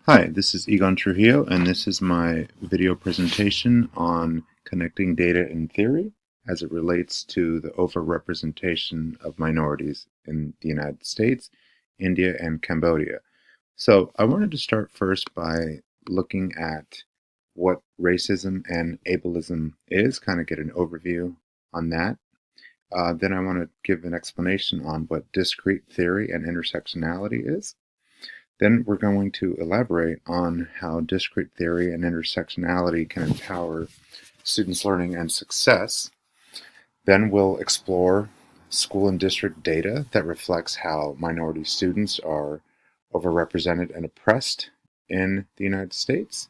Hi, this is Egon Trujillo, and this is my video presentation on connecting data in theory as it relates to the overrepresentation of minorities in the United States, India, and Cambodia. So I wanted to start first by looking at what racism and ableism is, kind of get an overview on that. Then I want to give an explanation on what DisCrit theory and intersectionality is. Then we're going to elaborate on how DisCrit theory and intersectionality can empower students' learning and success. Then we'll explore school and district data that reflects how minority students are overrepresented and oppressed in the United States.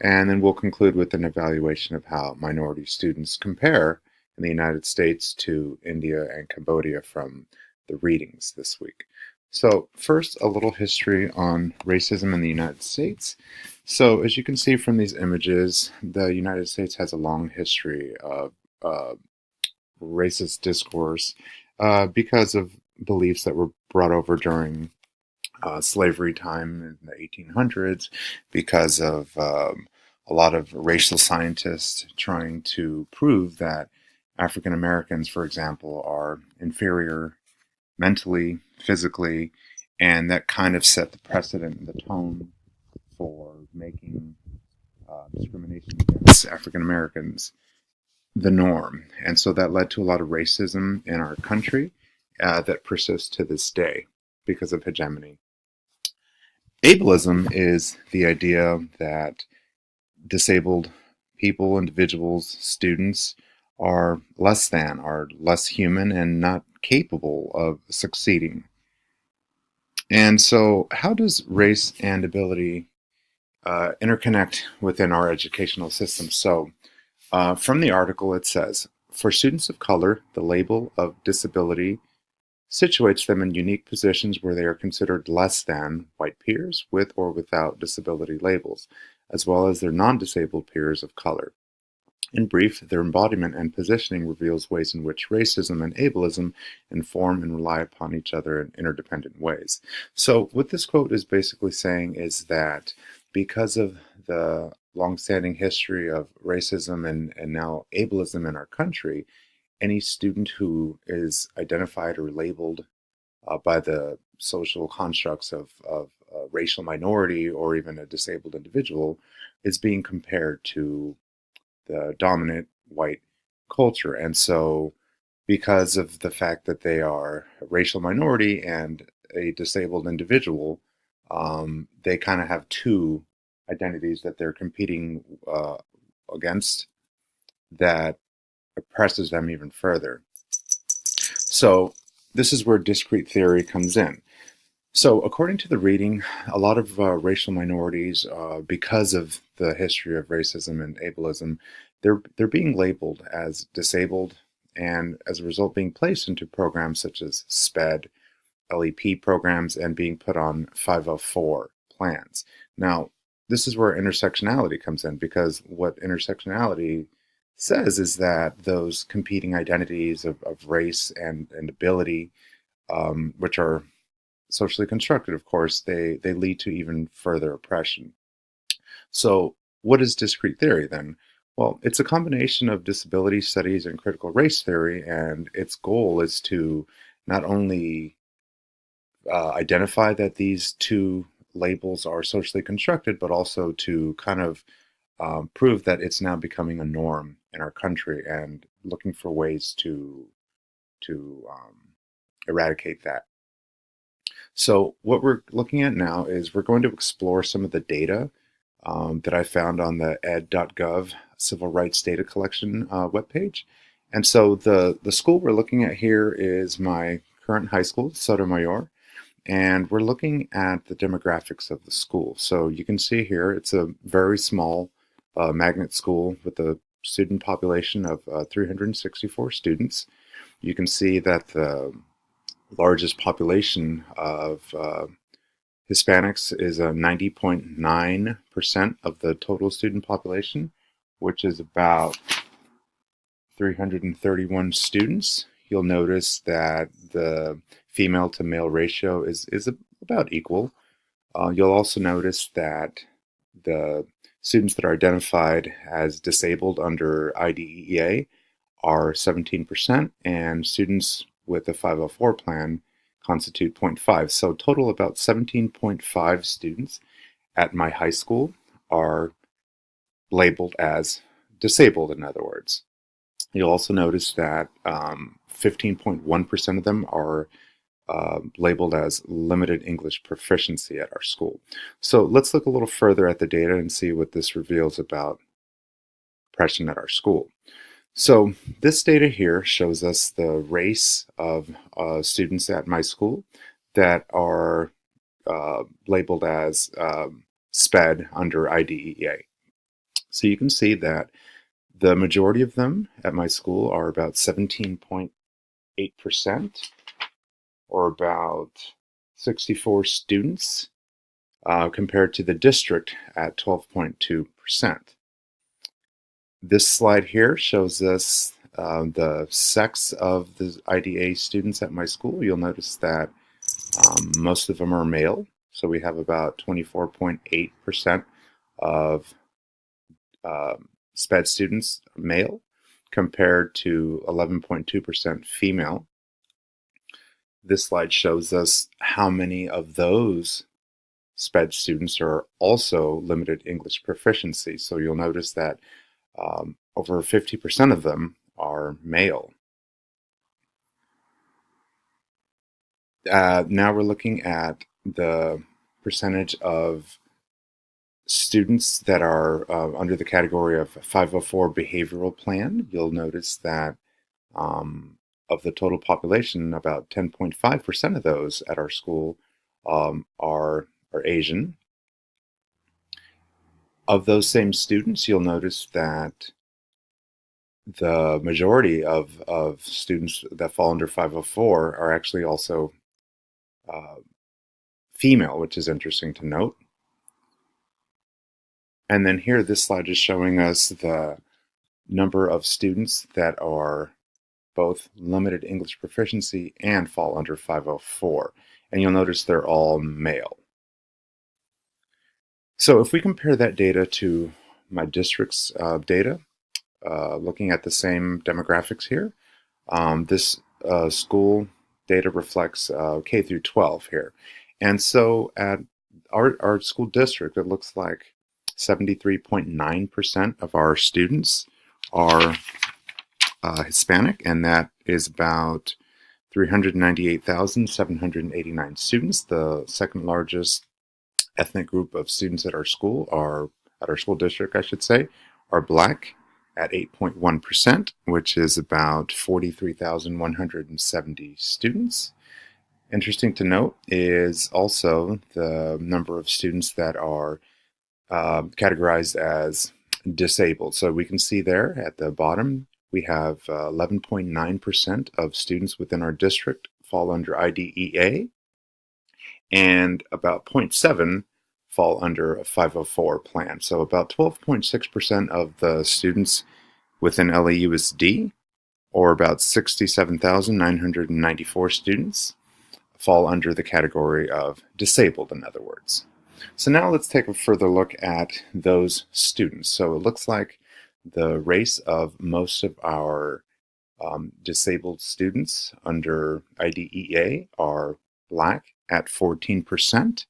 And then we'll conclude with an evaluation of how minority students compare in the United States to India and Cambodia from the readings this week. So first, a little history on racism in the United States. So as you can see from these images, the United States has a long history of racist discourse because of beliefs that were brought over during slavery time in the 1800s, because of a lot of racial scientists trying to prove that African Americans, for example, are inferior mentally, physically, and that kind of set the precedent and the tone for making discrimination against African Americans the norm. And so that led to a lot of racism in our country that persists to this day because of hegemony. Ableism is the idea that disabled people, individuals, students are less than, are less human, and not capable of succeeding. And so how does race and ability interconnect within our educational system? So from the article it says, for students of color, the label of disability situates them in unique positions where they are considered less than white peers with or without disability labels, as well as their non-disabled peers of color. In brief, their embodiment and positioning reveals ways in which racism and ableism inform and rely upon each other in interdependent ways. So what this quote is basically saying is that because of the long-standing history of racism and now ableism in our country, any student who is identified or labeled by the social constructs of a racial minority or even a disabled individual is being compared to the dominant white culture. And so because of the fact that they are a racial minority and a disabled individual, they kind of have two identities that they're competing against that oppresses them even further. So this is where discrete theory comes in. So according to the reading, a lot of racial minorities, because of the history of racism and ableism, they're being labeled as disabled, and as a result being placed into programs such as SPED, LEP programs, and being put on 504 plans. Now, this is where intersectionality comes in, because what intersectionality says is that those competing identities of race and ability, which are socially constructed, of course, they lead to even further oppression. So what is discrete theory then? Well, it's a combination of disability studies and critical race theory, and its goal is to not only identify that these two labels are socially constructed, but also to kind of prove that it's now becoming a norm in our country and looking for ways to eradicate that. So what we're looking at now is we're going to explore some of the data that I found on the ed.gov Civil Rights Data Collection webpage. And so the school we're looking at here is my current high school, Sotomayor, and we're looking at the demographics of the school. So you can see here it's a very small magnet school with a student population of 364 students. You can see that the largest population of Hispanics is 90.9% of the total student population, which is about 331 students. You'll notice that the female to male ratio is about equal. You'll also notice that the students that are identified as disabled under IDEA are 17%, and students with the 504 plan constitute 0.5. So total about 17.5 students at my high school are labeled as disabled, in other words. You'll also notice that 15.1% of them are labeled as limited English proficiency at our school. So let's look a little further at the data and see what this reveals about oppression at our school. So this data here shows us the race of students at my school that are labeled as SPED under IDEA. So you can see that the majority of them at my school are about 17.8%, or about 64 students, compared to the district at 12.2%. This slide here shows us the sex of the IDA students at my school. You'll notice that most of them are male, so we have about 24.8% of SPED students male, compared to 11.2% female. This slide shows us how many of those SPED students are also limited English proficiency. So you'll notice that over 50% of them are male. Now we're looking at the percentage of students that are under the category of 504 behavioral plan. You'll notice that of the total population, about 10.5% of those at our school are Asian. Of those same students, you'll notice that the majority of students that fall under 504 are actually also female, which is interesting to note. And then here, this slide is showing us the number of students that are both limited English proficiency and fall under 504. And you'll notice they're all male. So if we compare that data to my district's data, looking at the same demographics here, this school data reflects K through 12 here. And so at our school district, it looks like 73.9% of our students are Hispanic, and that is about 398,789 students. The second largest ethnic group of students at our school district, I should say, are Black at 8.1%, which is about 43,170 students. Interesting to note is also the number of students that are categorized as disabled. So we can see there at the bottom, we have 11.9% of students within our district fall under IDEA, and about 0.7 fall under a 504 plan. So about 12.6% of the students within LAUSD, or about 67,994 students, fall under the category of disabled, in other words. So now let's take a further look at those students. So it looks like the race of most of our disabled students under IDEA are Black at 14%,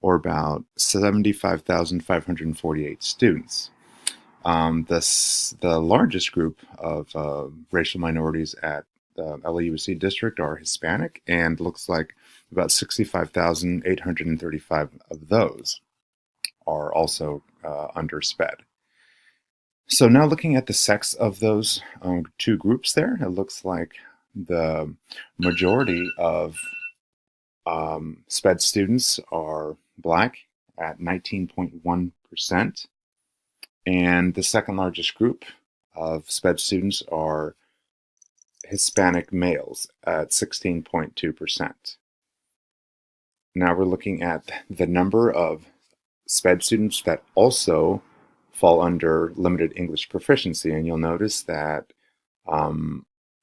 or about 75,548 students. The largest group of racial minorities at the LAUSD district are Hispanic, and looks like about 65,835 of those are also under SPED. So now looking at the sex of those two groups there, it looks like the majority of SPED students are Black at 19.1%, and the second largest group of SPED students are Hispanic males at 16.2%. Now we're looking at the number of SPED students that also fall under limited English proficiency, and you'll notice that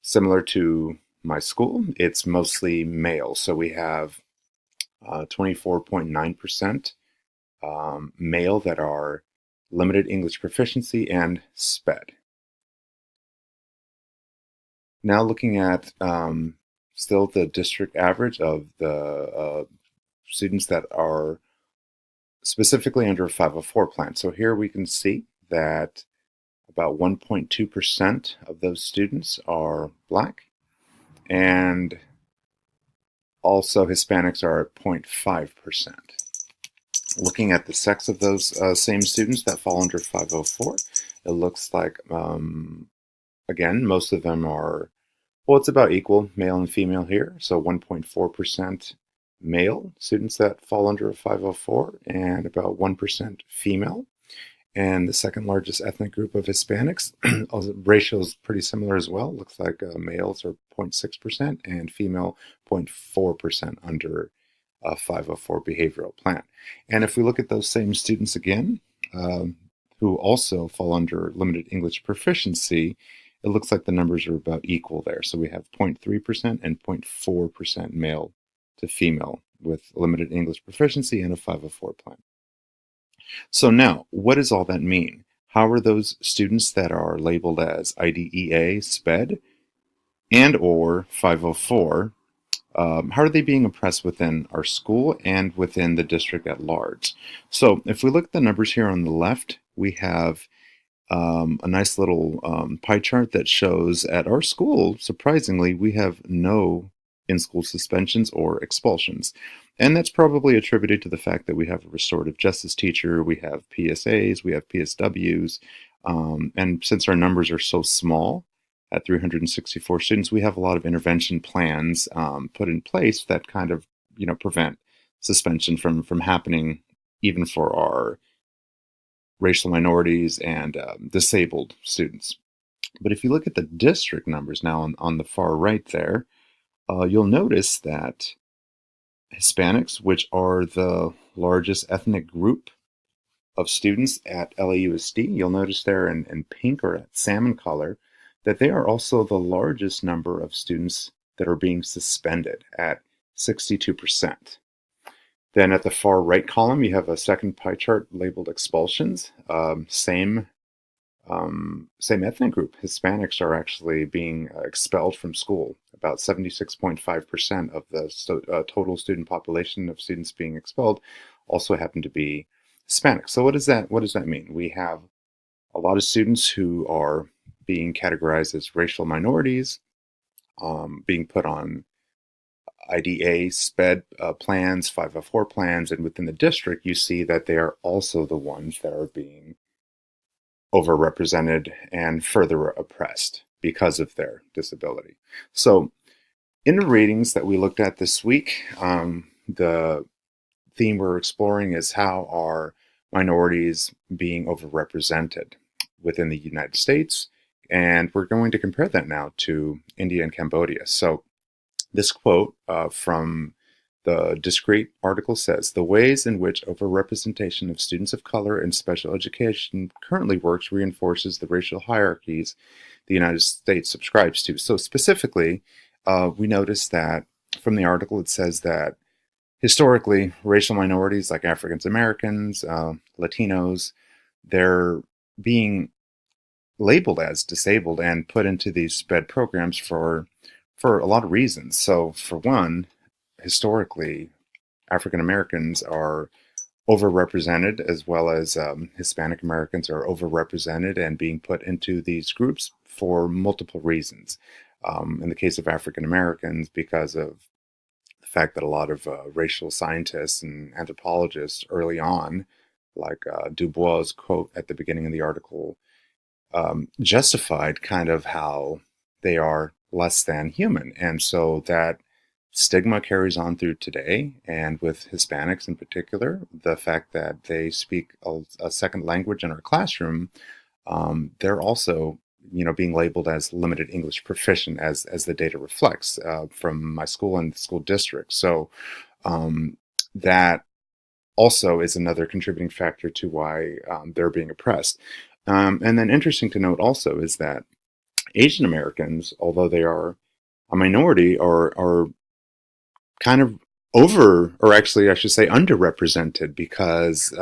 similar to my school, it's mostly male. So we have 24.9% male that are limited English proficiency and SPED. Now looking at still the district average of the students that are specifically under a 504 plan. So here we can see that about 1.2% of those students are Black, and also Hispanics are at 0.5%. Looking at the sex of those same students that fall under 504, it looks like, again, most of them are, well, it's about equal, male and female here. So 1.4% male students that fall under a 504 and about 1% female. And the second largest ethnic group of Hispanics, ratio is pretty similar as well. Looks like males are 0.6% and female 0.4% under a 504 behavioral plan. And if we look at those same students again, who also fall under limited English proficiency, it looks like the numbers are about equal there. So we have 0.3% and 0.4% male to female with limited English proficiency and a 504 plan. So now, what does all that mean? How are those students that are labeled as IDEA, SPED, and or 504, how are they being oppressed within our school and within the district at large? So if we look at the numbers here on the left, we have a nice little pie chart that shows at our school, surprisingly, we have no in-school suspensions or expulsions. And that's probably attributed to the fact that we have a restorative justice teacher, we have PSAs, we have PSWs, and since our numbers are so small, at 364 students, we have a lot of intervention plans put in place that kind of, prevent suspension from happening, even for our racial minorities and disabled students. But if you look at the district numbers now on the far right there, you'll notice that Hispanics, which are the largest ethnic group of students at LAUSD, you'll notice there in pink or at salmon color, that they are also the largest number of students that are being suspended at 62%. Then at the far right column, you have a second pie chart labeled expulsions. Same ethnic group. Hispanics are actually being expelled from school. About 76.5% of the total student population of students being expelled also happen to be Hispanic. So what does that mean? We have a lot of students who are being categorized as racial minorities, being put on IDA, SPED plans, 504 plans, and within the district, you see that they are also the ones that are being overrepresented and further oppressed because of their disability. So in the ratings that we looked at this week, the theme we're exploring is how are minorities being overrepresented within the United States, and we're going to compare that now to India and Cambodia. So this quote from the DisCrit article says, "The ways in which overrepresentation of students of color in special education currently works reinforces the racial hierarchies the United States subscribes to." So specifically, we notice that from the article, it says that historically, racial minorities like African Americans, Latinos, they're being labeled as disabled and put into these SPED programs for a lot of reasons. So for one, historically, African Americans are overrepresented, as well as Hispanic Americans are overrepresented and being put into these groups for multiple reasons. In the case of African Americans, because of the fact that a lot of racial scientists and anthropologists early on, like Du Bois' quote at the beginning of the article, justified kind of how they are less than human. And so that stigma carries on through today, and with Hispanics in particular, the fact that they speak a second language in our classroom, they're also, being labeled as limited English proficient, as the data reflects from my school and the school district. So that also is another contributing factor to why they're being oppressed. And then interesting to note also is that Asian Americans, although they are a minority, are kind of or actually, I should say, underrepresented, because